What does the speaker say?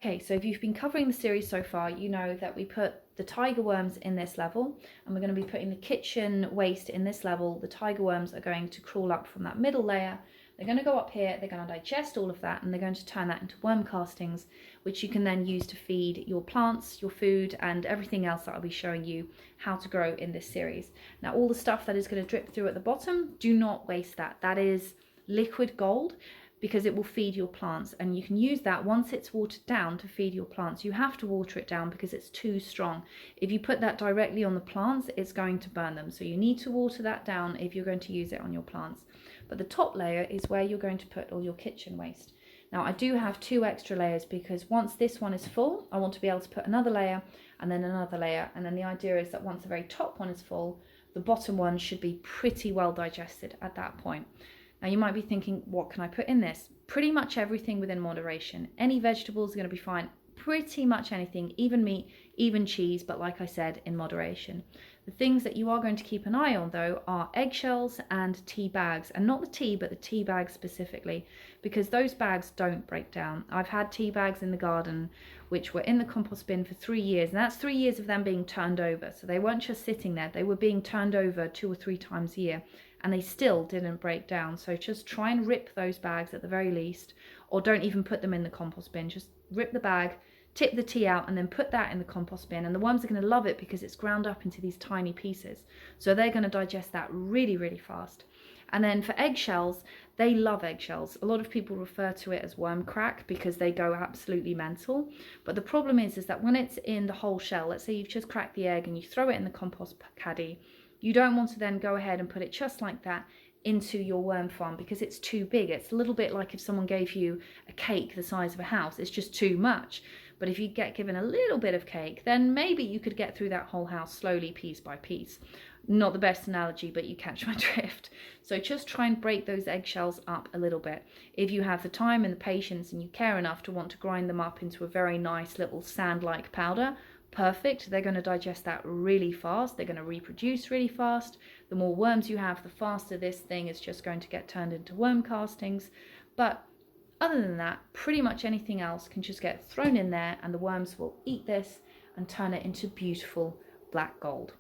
Okay, so if you've been covering the series so far, you know that we put the tiger worms in this level, and we're going to be putting the kitchen waste in this level. The tiger worms are going to crawl up from that middle layer. They're going to go up here, they're going to digest all of that, and they're going to turn that into worm castings, which you can then use to feed your plants, your food, and everything else that I'll be showing you how to grow in this series. Now, all the stuff that is going to drip through at the bottom, do not waste that. That is liquid gold, because it will feed your plants, and you can use that once it's watered down to feed your plants. You have to water it down because it's too strong. If you put that directly on the plants, it's going to burn them. So you need to water that down if you're going to use it on your plants. But the top layer is where you're going to put all your kitchen waste. Now, I do have 2 extra layers because once this one is full, I want to be able to put another layer and then another layer. And then the idea is that once the very top one is full, the bottom one should be pretty well digested at that point. Now, you might be thinking, what can I put in this? Pretty much everything within moderation. Any vegetables are going to be fine. Pretty much anything, even meat, even cheese, but like I said, in moderation. The things that you are going to keep an eye on, though, are eggshells and tea bags. And not the tea, but the tea bags specifically, because those bags don't break down. I've had tea bags in the garden which were in the compost bin for 3 years, and that's 3 years of them being turned over. So they weren't just sitting there, they were being turned over 2 or 3 times a year, and they still didn't break down. So just try and rip those bags at the very least, or don't even put them in the compost bin. Just rip the bag, tip the tea out, and then put that in the compost bin. And the worms are going to love it because it's ground up into these tiny pieces. So they're going to digest that really, really fast. And then for eggshells, they love eggshells. A lot of people refer to it as worm crack because they go absolutely mental. But the problem is that when it's in the whole shell, let's say you've just cracked the egg and you throw it in the compost caddy, you don't want to then go ahead and put it just like that into your worm farm because it's too big. It's a little bit like if someone gave you a cake the size of a house. It's just too much. But if you get given a little bit of cake, then maybe you could get through that whole house slowly, piece by piece. Not the best analogy, but you catch my drift. So just try and break those eggshells up a little bit. If you have the time and the patience and you care enough to want to grind them up into a very nice little sand-like powder, perfect. They're going to digest that really fast. They're going to reproduce really fast. The more worms you have, the faster this thing is just going to get turned into worm castings. But other than that, pretty much anything else can just get thrown in there and the worms will eat this and turn it into beautiful black gold.